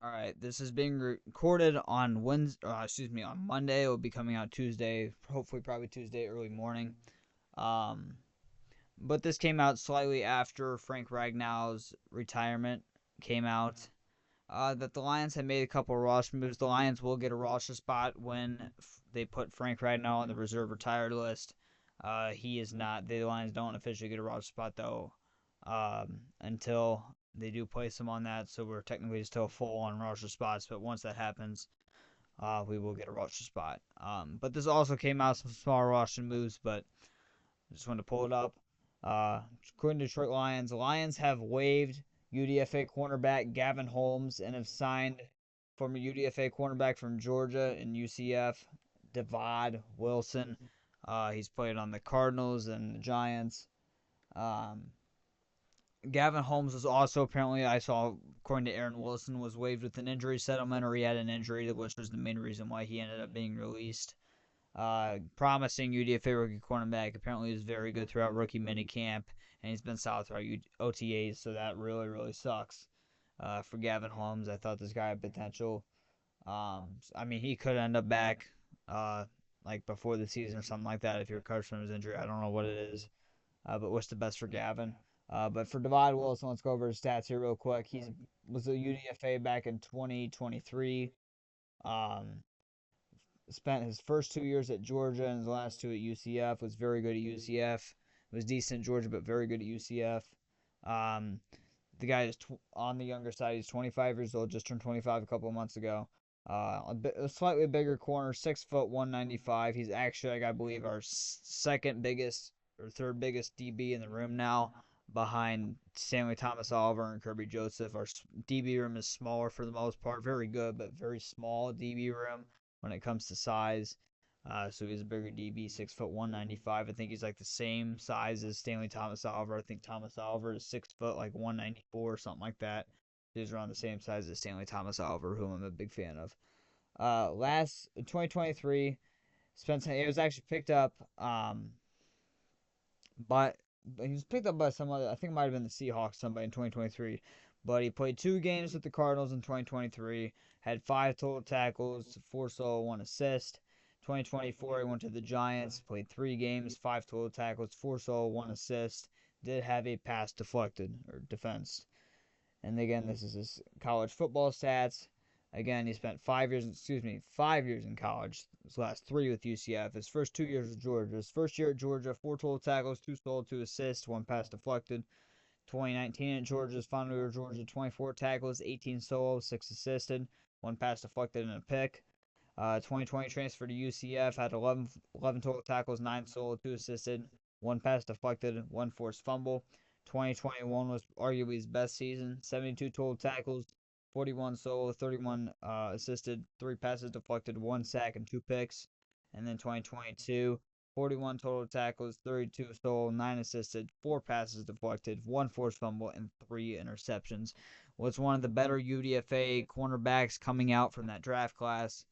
All right, this is being recorded on on Monday. It will be coming out Tuesday, hopefully probably Tuesday early morning. Um, but this came out slightly after Frank Ragnow's retirement came out. That the Lions had made a couple of roster moves. The Lions will get a roster spot when they put Frank Ragnow on the reserve retired list. He is not. The Lions don't officially get a roster spot though until they do place him on that. So we're technically still full on roster spots. But once that happens, we will get a roster spot. But this also came out some small roster moves. But I just wanted to pull it up. According to Detroit Lions, the Lions have waived UDFA cornerback Gavin Holmes and have signed former UDFA cornerback from Georgia and UCF, Divaad Wilson. He's played on the Cardinals and the Giants. Um, Gavin Holmes was also apparently, I saw, according to Aaron Wilson, was waived with an injury settlement, or he had an injury, which was the main reason why he ended up being released. Promising UDFA rookie cornerback. Apparently, he was very good throughout rookie minicamp, and he's been solid throughout OTAs, so that really, really sucks for Gavin Holmes. I thought this guy had potential. I mean, he could end up back like before the season or something like that if he recovers from his injury. I don't know what it is, but what's the best for Gavin? But for Divaad Wilson, let's go over his stats here real quick. He was a UDFA back in 2023. Um, Spent his first 2 years at Georgia and his last two at UCF. Was very good at UCF. Was decent at Georgia, but very good at UCF. Um, the guy is on the younger side. He's 25 years old. Just turned 25 a couple of months ago. A slightly bigger corner, 6 foot 195. He's actually, like, I believe, our second biggest or third biggest DB in the room now, behind Stanley Thomas Oliver and Kirby Joseph. Our DB room is smaller for the most part. Very good, but very small DB room when it comes to size. So he's a bigger DB, 6 foot 195. I think he's like the same size as Stanley Thomas Oliver. I think Thomas Oliver is 6 foot like 194 or something like that. He's around the same size as Stanley Thomas Oliver, whom I'm a big fan of. Last 2023, it was actually picked up by he was picked up by some other. I think it might have been the Seahawks, somebody in 2023. But he played 2 games with the Cardinals in 2023. Had 5 total tackles, 4 solo, 1 assist. 2024, he went to the Giants, played 3 games, 5 total tackles, 4 solo, 1 assist. Did have a pass deflected or defense. And again, this is his college football stats. Again, he spent 5 years in college. His last 3 with UCF. His first 2 years with Georgia. His first year at Georgia, 4 total tackles, 2 solo, 2 assists, 1 pass deflected. 2019 at Georgia's final year of Georgia, 24 tackles, 18 solo, 6 assisted, 1 pass deflected, and a pick. 2020 transfer to UCF, had 11 total tackles, 9 solo, 2 assisted, 1 pass deflected, 1 forced fumble. 2021 was arguably his best season, 72 total tackles, 41 solo, 31 assisted, 3 passes deflected, 1 sack, and 2 picks. And then 2022, 41 total tackles, 32 solo, 9 assisted, 4 passes deflected, 1 forced fumble, and 3 interceptions. Was one of the better UDFA cornerbacks coming out from that draft class.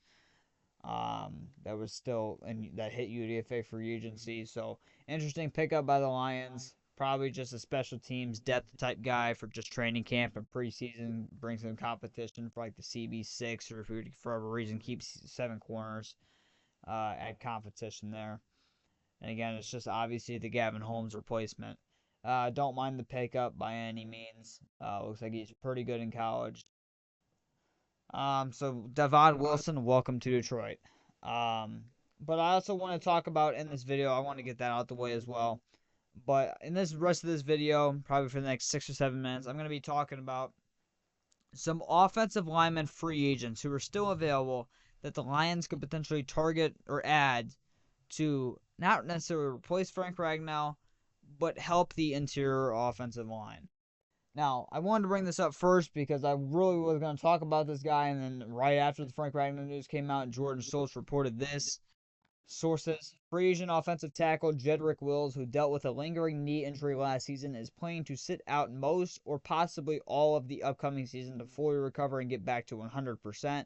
That was still and that hit UDFA free agency. So interesting pickup by the Lions. Probably just a special teams depth type guy for just training camp and preseason. Brings some competition for like the CB6, or if we would for whatever reason keep 7 corners, add competition there. And again, it's just obviously the Gavin Holmes replacement. Don't mind the pickup by any means. Looks like he's pretty good in college. So Divaad Wilson, welcome to Detroit. But I also want to talk about in this video, I want to get that out the way as well. But in this rest of this video, probably for the next 6 or 7 minutes, I'm going to be talking about some offensive lineman free agents who are still available that the Lions could potentially target or add to not necessarily replace Frank Ragnow, but help the interior offensive line. Now, I wanted to bring this up first because I really was going to talk about this guy, and then right after the Frank Ragnow news came out, Jordan Schultz reported this. Sources: free agent offensive tackle Jedrick Wills, who dealt with a lingering knee injury last season, is planning to sit out most or possibly all of the upcoming season to fully recover and get back to 100%.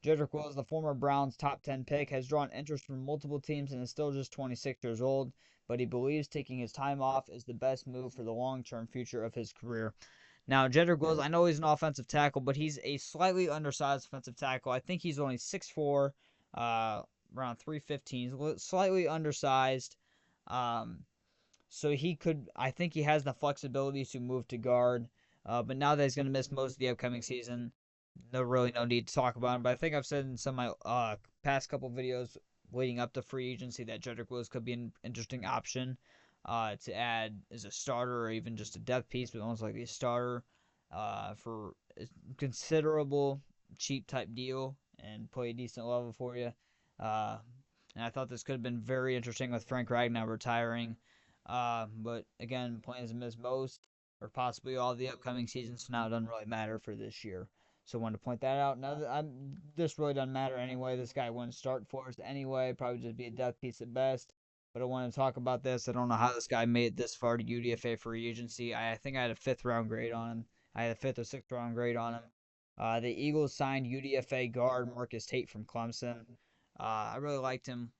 Jedrick Wills, the former Browns top 10 pick, has drawn interest from multiple teams and is still just 26 years old, but he believes taking his time off is the best move for the long-term future of his career. Now, Jedrick Wills, I know he's an offensive tackle, but he's a slightly undersized offensive tackle. I think he's only 6'4", uh, around 315. He's slightly undersized. Um, so I think he has the flexibility to move to guard. But now that he's going to miss most of the upcoming season, no need to talk about him. But I think I've said in some of my past couple videos leading up to free agency that Jedrick Wills could be an interesting option to add as a starter or even just a depth piece, but almost like a starter for a considerable cheap type deal and play a decent level for you. Uh, and I thought this could have been very interesting with Frank Ragnow retiring. But again, plans to miss most or possibly all the upcoming seasons, so now it doesn't really matter for this year. So I wanted to point that out. Now that this really doesn't matter anyway. This guy wouldn't start for us anyway. Probably just be a depth piece at best. But I want to talk about this. I don't know how this guy made it this far to UDFA free agency. I think I had a 5th-round grade on him. I had a 5th or 6th-round grade on him. The Eagles signed UDFA guard Marcus Tate from Clemson. I really liked him.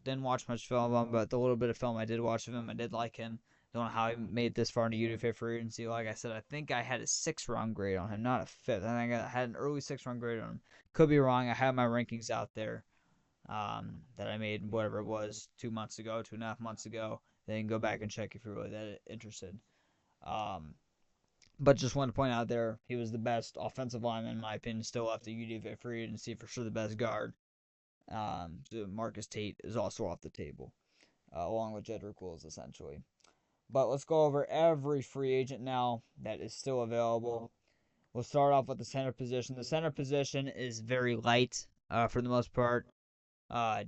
Didn't watch much film of him, but the little bit of film I did watch of him, I did like him. Don't know how he made it this far into UDFA free agency. Like I said, I think I had a 6th-round grade on him, not a 5th. I think I had an early 6th-round grade on him. Could be wrong. I have my rankings out there that I made, whatever it was, 2 months ago, 2.5 months ago. Then you can go back and check if you're really that interested. Um, but just want to point out there, he was the best offensive lineman, in my opinion, still after UDFA free agency, for sure the best guard. So Marcus Tate is also off the table, along with Jedrick Wills, essentially. But let's go over every free agent now that is still available. We'll start off with the center position. The center position is very light for the most part.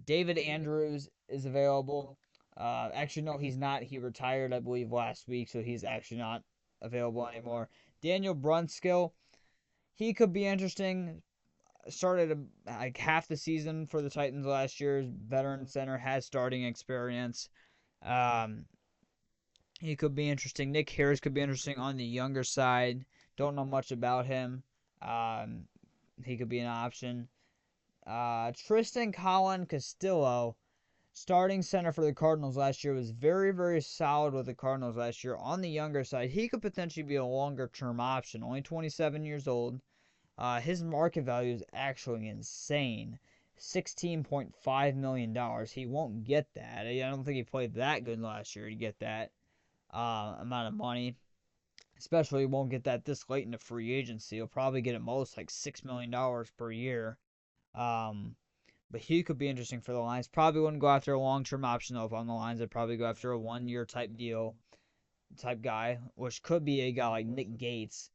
David Andrews is available. Actually, no, he's not. He retired, I believe, last week, so he's actually not available anymore. Daniel Brunskill, he could be interesting. Started like half the season for the Titans last year. Veteran center, has starting experience. Um, he could be interesting. Nick Harris could be interesting on the younger side. Don't know much about him. Um, he could be an option. Tristan Colin Castillo, starting center for the Cardinals last year, was very, very solid with the Cardinals last year. On the younger side, he could potentially be a longer-term option. Only 27 years old. His market value is actually insane. $16.5 million. He won't get that. I don't think he played that good last year to get that amount of money. Especially won't get that this late into free agency. He'll probably get at most like $6 million per year. Um, but he could be interesting for the Lions. Probably wouldn't go after a long-term option though if I'm the Lions. I'd probably go after a 1-year type deal type guy, which could be a guy like Nick Gates.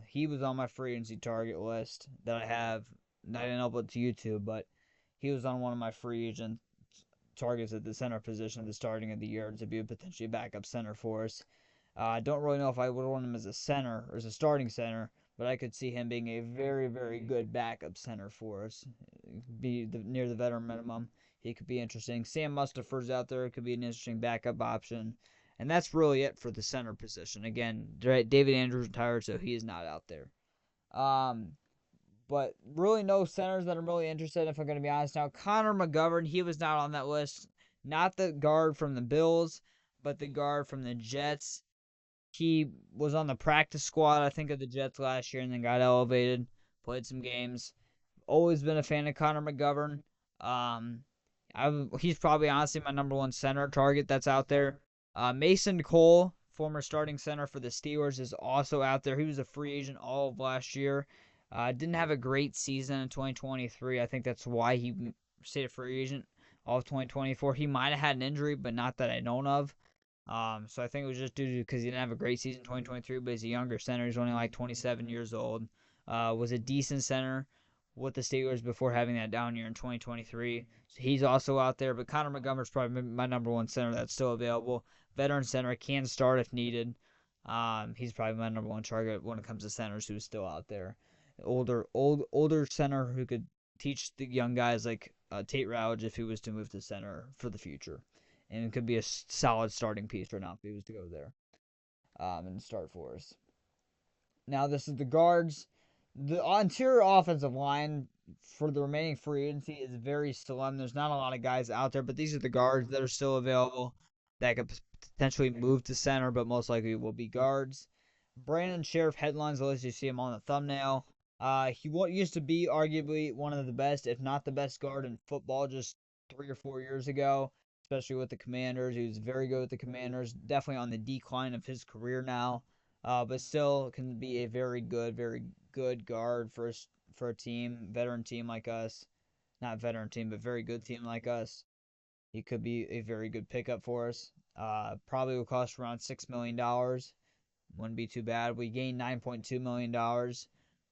He was on my free agency target list that I have. I didn't upload to YouTube, but he was on one of my free agent targets at the center position at the starting of the year to be a potentially backup center for us. I don't really know if I would want him as a center or as a starting center, but I could see him being a very, very good backup center for us. Near the veteran minimum. He could be interesting. Sam Mustipher's out there. Could be an interesting backup option. And that's really it for the center position. Again, David Andrews retired, so he is not out there. But really no centers that I'm really interested in, if I'm going to be honest now. Connor McGovern, he was not on that list. Not the guard from the Bills, but the guard from the Jets. He was on the practice squad, I think, of the Jets last year and then got elevated. Played some games. Always been a fan of Connor McGovern. Um, he's probably honestly my number one center target that's out there. Mason Cole, former starting center for the Steelers, is also out there. He was a free agent all of last year. Didn't have a great season in 2023. I think that's why he stayed a free agent all of 2024. He might have had an injury, but not that I know of. So I think it was just due to because he didn't have a great season in 2023, but he's a younger center. He's only like 27 years old. Was a decent center with the Steelers before having that down year in 2023. So he's also out there, but Connor Montgomery's probably my number one center that's still available. Veteran center, can start if needed. He's probably my number one target when it comes to centers who's still out there. Older center who could teach the young guys like Tate Rowge if he was to move to center for the future. And it could be a solid starting piece right now if he was to go there and start for us. Now this is the guards. The interior offensive line for the remaining free agency is very slim. There's not a lot of guys out there, but these are the guards that are still available that could potentially move to center, but most likely will be guards. Brandon Sheriff headlines the list. You see him on the thumbnail. He used to be arguably one of the best, if not the best guard in football just 3 or 4 years ago, especially with the Commanders. He was very good with the Commanders. Definitely on the decline of his career now, but still can be a very good guard for a team, veteran team like us. Not veteran team, but very good team like us. He could be a very good pickup for us. Probably will cost around $6 million. Wouldn't be too bad. We gained $9.2 million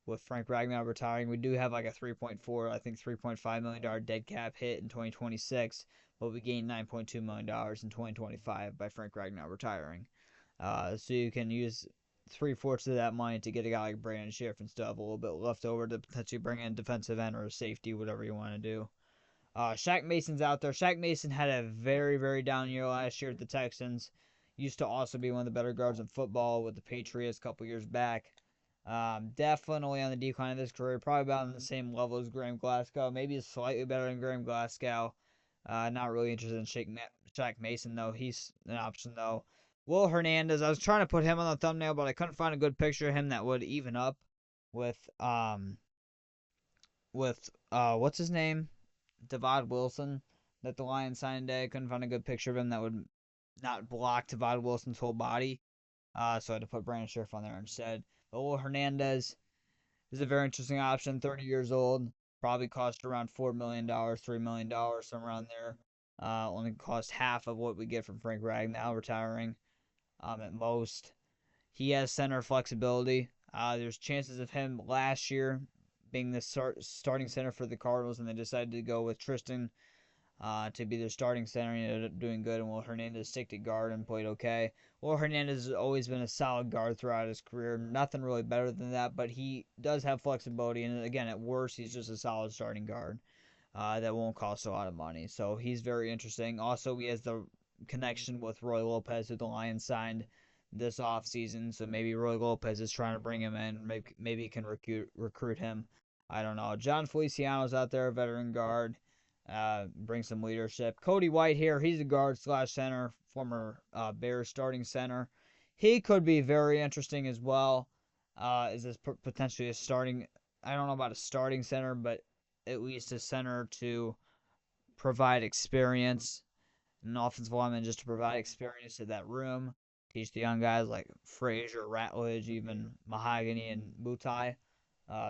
with Frank Ragnow retiring. We do have like a 3.4, I think $3.5 million dead cap hit in 2026, but we gained $9.2 million in 2025 by Frank Ragnow retiring. So you can use 3/4 of that money to get a guy like Brandon Schiff and still have a little bit left over to potentially bring in a defensive end or a safety, whatever you want to do. Shaq Mason's out there. Shaq Mason had a very down year last year at the Texans. Used to also be one of the better guards in football with the Patriots a couple years back. Definitely on the decline of his career. Probably about on the same level as Graham Glasgow. Maybe slightly better than Graham Glasgow. Not really interested in Shaq Mason, though. He's an option, though. Will Hernandez. I was trying to put him on the thumbnail, but I couldn't find a good picture of him that would even up with what's his name? Divaad Wilson that the Lions signed today. Couldn't find a good picture of him that would not block Divaad Wilson's whole body. So I had to put Brandon Scherf on there instead. But Will Hernandez is a very interesting option. 30 years old. Probably cost around $4 million, $3 million, somewhere around there. Only cost half of what we get from Frank Ragnow retiring at most. He has center flexibility. There's chances of him last year being the starting center for the Cardinals, and they decided to go with Tristan to be their starting center. He ended up doing good, and Will Hernandez stick at guard and played okay. Will Hernandez has always been a solid guard throughout his career. Nothing really better than that, but he does have flexibility, and again, at worst, he's just a solid starting guard that won't cost a lot of money. So he's very interesting. Also, he has the connection with Roy Lopez, who the Lions signed this offseason. So maybe Roy Lopez is trying to bring him in. Maybe he can recruit him. I don't know. John Feliciano's out there, a veteran guard. Bring some leadership. Cody White here. He's a guard slash center, former Bears starting center. He could be very interesting as well. Is this potentially a starting? I don't know about a starting center, but at least a center to provide experience, an offensive lineman just to provide experience to that room. Teach the young guys like Frazier, Ratledge, even Mahogany and Mutai.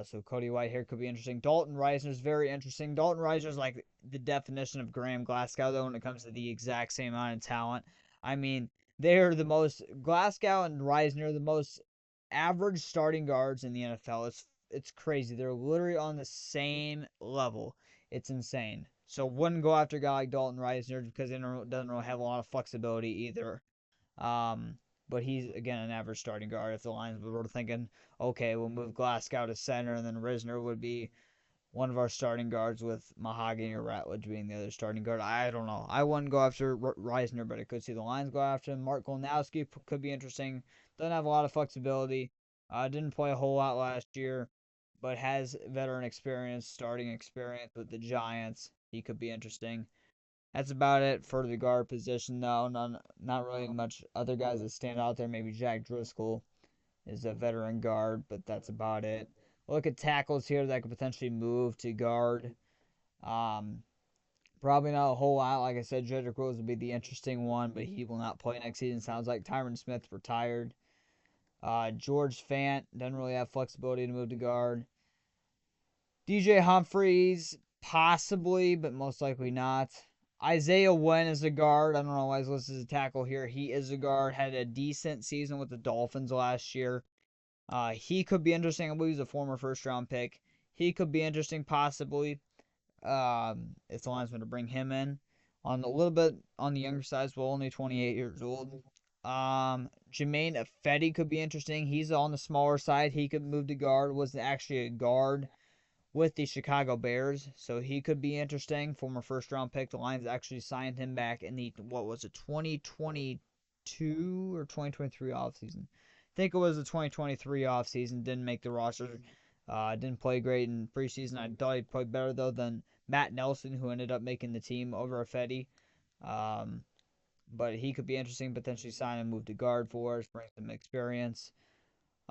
So Cody White here could be interesting. Dalton Reisner's very interesting. Dalton Reisner's like the definition of Graham Glasgow, though, when it comes to the exact same amount of talent. I mean, they're the most Glasgow and Reisner are the most average starting guards in the NFL. It's crazy. They're literally on the same level. It's insane. So wouldn't go after a guy like Dalton Reisner because he doesn't really have a lot of flexibility either. Um, but he's again an average starting guard. If the Lions were thinking, okay, we'll move Glasgow to center, and then Risner would be one of our starting guards with Mahogany or Ratledge being the other starting guard. I don't know. I wouldn't go after Reisner, but I could see the Lions go after him. Mark Golnowski could be interesting. Doesn't have a lot of flexibility. Didn't play a whole lot last year, but has veteran experience, starting experience with the Giants. He could be interesting. That's about it for the guard position, though. Not really much other guys that stand out there. Maybe Jack Driscoll is a veteran guard, but that's about it. Look at tackles here that could potentially move to guard. Um, Probably not a whole lot. Like I said, Jedrick Rose would be the interesting one, but he will not play next season. Sounds like Tyron Smith retired. George Fant doesn't really have flexibility to move to guard. DJ Humphries, possibly, but most likely not. Isaiah Wynn is a guard. I don't know why he's listed as a tackle here. He is a guard. Had a decent season with the Dolphins last year. He could be interesting. I believe he's a former first-round pick. He could be interesting, possibly, if the Lions want to bring him in. On a little bit on the younger side, well, only 28 years old. Jermaine Ifedi could be interesting. He's on the smaller side. He could move to guard. Was actually a guard with the Chicago Bears, so he could be interesting. Former first-round pick. The Lions actually signed him back in the, 2022 or 2023 offseason. I think it was the 2023 offseason. Didn't make the roster. Didn't play great in preseason. I thought he played better, though, than Matt Nelson, who ended up making the team over Ifedi. But he could be interesting, potentially sign and move to guard for us, bring some experience.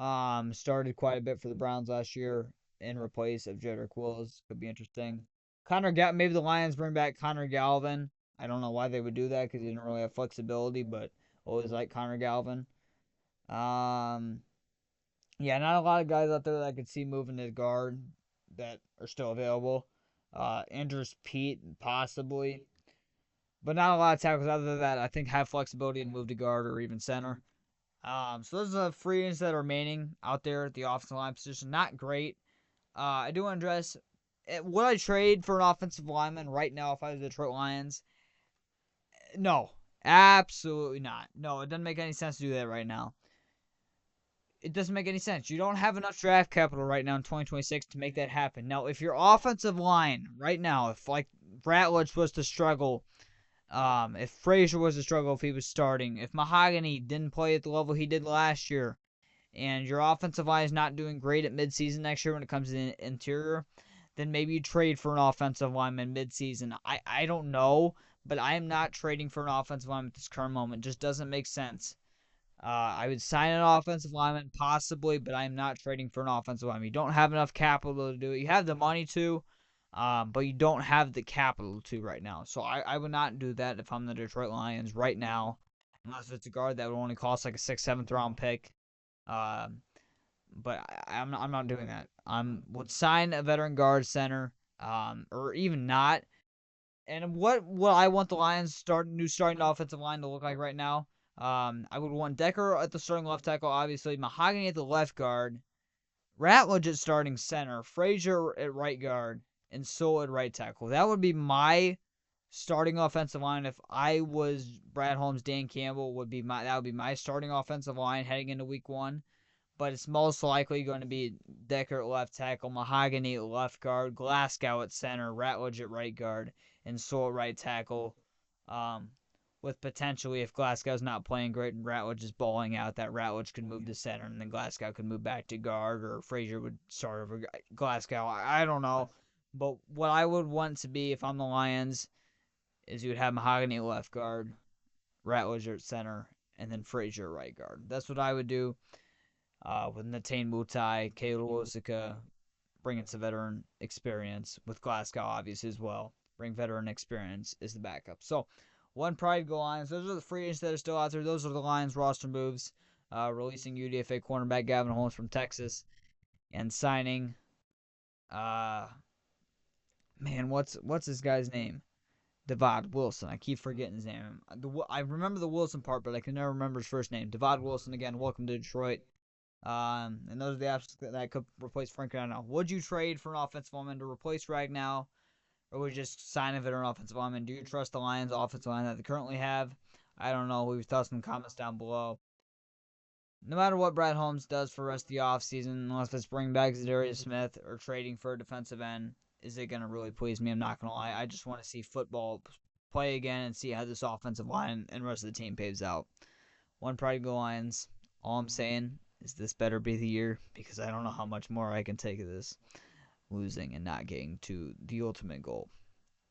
Started quite a bit for the Browns last year in replace of Jedrick Wills. Could be interesting. Maybe the Lions bring back Connor Galvin. I don't know why they would do that because he didn't really have flexibility, but always like Connor Galvin. Um, yeah, not a lot of guys out there that I could see moving to guard that are still available. Andrews Pete, possibly. But not a lot of tackles other than that. I think have flexibility and move to guard or even center. So those are the free agents that are remaining out there at the offensive line position. Not great. I do want to address, would I trade for an offensive lineman right now if I was the Detroit Lions? No, absolutely not. No, it doesn't make any sense to do that right now. It doesn't make any sense. You don't have enough draft capital right now in 2026 to make that happen. Now, if your offensive line right now, if like Ratledge was to struggle, if Frazier was to struggle if he was starting, if Mahogany didn't play at the level he did last year, and your offensive line is not doing great at midseason next year when it comes to the interior, then maybe you trade for an offensive lineman midseason. I don't know, but I am not trading for an offensive lineman at this current moment. It just doesn't make sense. I would sign an offensive lineman possibly, but I'm not trading for an offensive lineman. You don't have enough capital to do it. You have the money to, but you don't have the capital to right now. So I would not do that if I'm the Detroit Lions right now, unless it's a guard that would only cost like a 6th, 7th round pick. But I'm not doing that. Would sign a veteran guard center, or even not. And what I want the Lions starting offensive line to look like right now? I would want Decker at the starting left tackle, obviously. Mahogany at the left guard. Ratledge at starting center. Frazier at right guard. And Sewell at right tackle. That would be my starting offensive line if I was Brad Holmes. Dan Campbell that would be my starting offensive line heading into week 1. But it's most likely going to be Decker at left tackle, Mahogany at left guard, Glasgow at center, Ratledge at right guard, and Sewell at right tackle. With potentially, if Glasgow's not playing great and Ratledge is balling out, that Ratledge could move to center and then Glasgow could move back to guard, or Frazier would start over Glasgow. I don't know. But what I would want to be if I'm the Lions is you would have Mahogany at left guard, Ratledge at center, and then Frazier at right guard. That's what I would do. With Natane Mutai, Kayla Osika, bringing some veteran experience, with Glasgow obviously as well. Bring veteran experience is the backup. So, one Pride Go Lions. Those are the free agents that are still out there. Those are the Lions roster moves. Releasing UDFA cornerback Gavin Holmes from Texas, and signing, what's this guy's name? Divaad Wilson. I keep forgetting his name. I remember the Wilson part, but I can never remember his first name. Divaad Wilson again. Welcome to Detroit. And those are the options that could replace Frank Ragnow. Would you trade for an offensive lineman to replace Ragnow, or would you just sign a veteran offensive lineman? Do you trust the Lions' offensive line that they currently have? I don't know. Leave your thoughts in the comments down below. No matter what Brad Holmes does for the rest of the offseason, unless it's bringing back Zadarius Smith or trading for a defensive end, is it going to really please me? I'm not going to lie. I just want to see football play again and see how this offensive line and the rest of the team paves out. One Pride Go Lions. All I'm saying is this better be the year, because I don't know how much more I can take of this losing and not getting to the ultimate goal.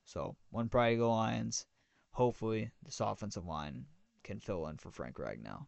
So, one Pride Go Lions. Hopefully, this offensive line can fill in for Frank Ragnow.